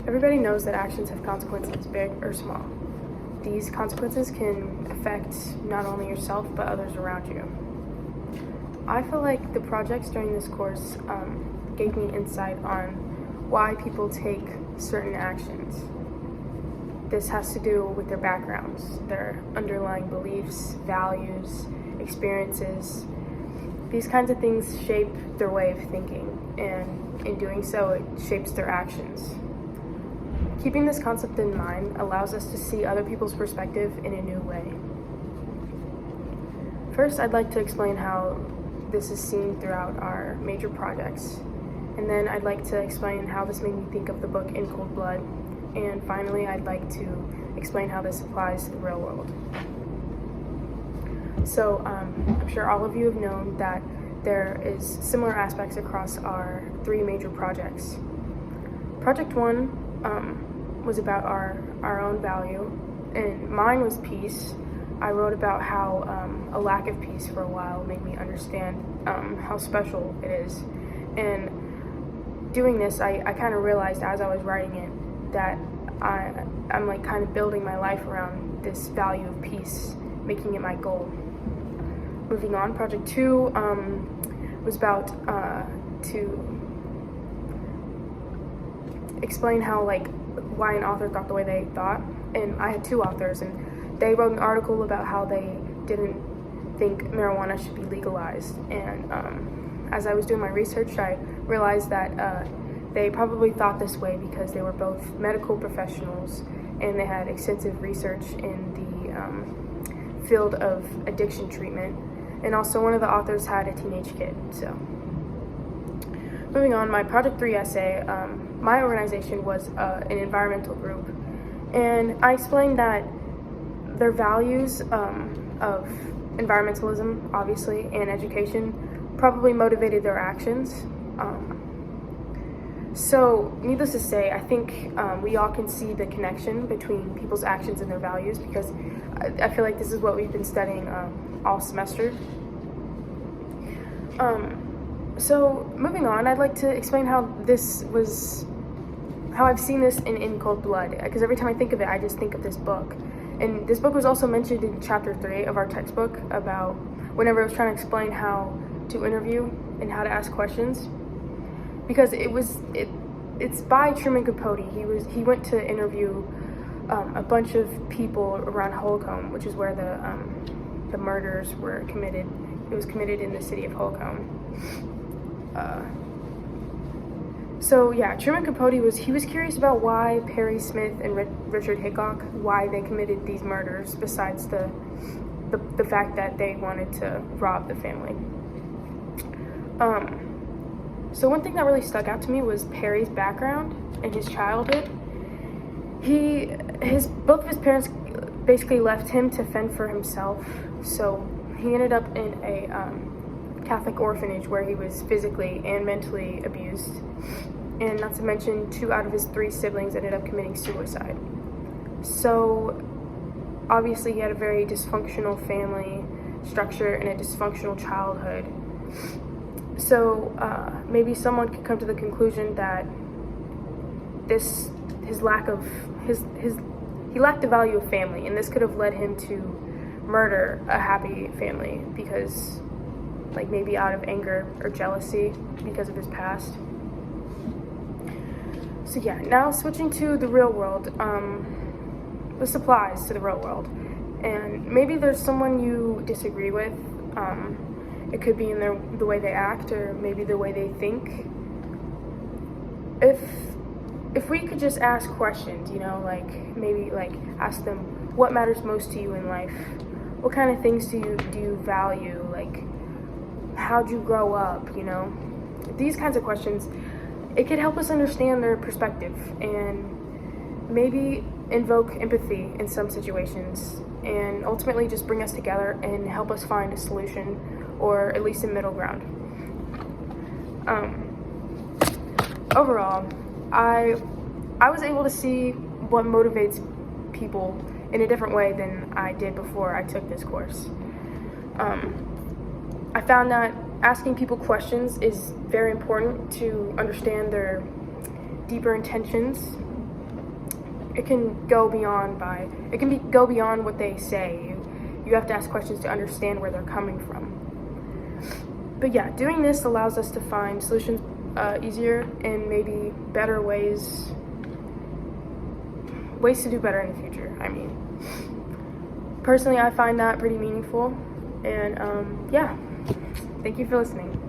Everybody knows that actions have consequences, big or small. These consequences can affect not only yourself, but others around you. I feel like the projects during this course gave me insight on why people take certain actions. This has to do with their backgrounds, their underlying beliefs, values, experiences. These kinds of things shape their way of thinking, and in doing so, it shapes their actions. Keeping this concept in mind allows us to see other people's perspective in a new way. First, I'd like to explain how this is seen throughout our major projects, and then I'd like to explain how this made me think of the book In Cold Blood, and finally, I'd like to explain how this applies to the real world. So, I'm sure all of you have known that there is similar aspects across our 3 major projects. Project 1 was about our own value, and mine was peace. I wrote about how a lack of peace for a while made me understand how special it is. And doing this, I kind of realized as I was writing it that I'm like kind of building my life around this value of peace, making it my goal. Moving on, Project 2 was about to explain how why an author thought the way they thought, and I had 2 authors, and they wrote an article about how they didn't think marijuana should be legalized. And as I was doing my research, I realized that they probably thought this way because they were both medical professionals and they had extensive research in the field of addiction treatment, and also one of the authors had a teenage kid. So moving on, my Project 3 essay, my organization was an environmental group, and I explained that their values of environmentalism, obviously, and education probably motivated their actions. So needless to say, I think we all can see the connection between people's actions and their values, because I feel like this is what we've been studying all semester. So moving on, I'd like to explain how I've seen this in Cold Blood, because every time I think of it, I just think of this book. And this book was also mentioned in chapter 3 of our textbook about whenever I was trying to explain how to interview and how to ask questions, because it's by Truman Capote. He went to interview a bunch of people around Holcomb, which is where the murders were committed. It was committed in the city of Holcomb. So yeah, Truman Capote was curious about why Perry Smith and Richard Hickok, why they committed these murders, besides the fact that they wanted to rob the family. So one thing that really stuck out to me was Perry's background and his childhood. Both of his parents basically left him to fend for himself, so he ended up in a Catholic orphanage where he was physically and mentally abused, and not to mention 2 out of his 3 siblings ended up committing suicide. So obviously he had a very dysfunctional family structure and a dysfunctional childhood. So maybe someone could come to the conclusion that he lacked the value of family, and this could have led him to murder a happy family because maybe out of anger or jealousy because of his past. So yeah, now switching to the real world, this applies to the real world, and maybe there's someone you disagree with. It could be in the way they act, or maybe the way they think. If we could just ask questions, maybe ask them, what matters most to you in life? What kind of things do you value? How'd you grow up? These kinds of questions, it could help us understand their perspective and maybe invoke empathy in some situations, and ultimately just bring us together and help us find a solution, or at least a middle ground. Overall, I was able to see what motivates people in a different way than I did before I took this course. I found that asking people questions is very important to understand their deeper intentions, it can go beyond go beyond what they say. You have to ask questions to understand where they're coming from. But yeah, doing this allows us to find solutions easier and maybe better ways to do better in the future. I mean, personally, I find that pretty meaningful. And yeah, thank you for listening.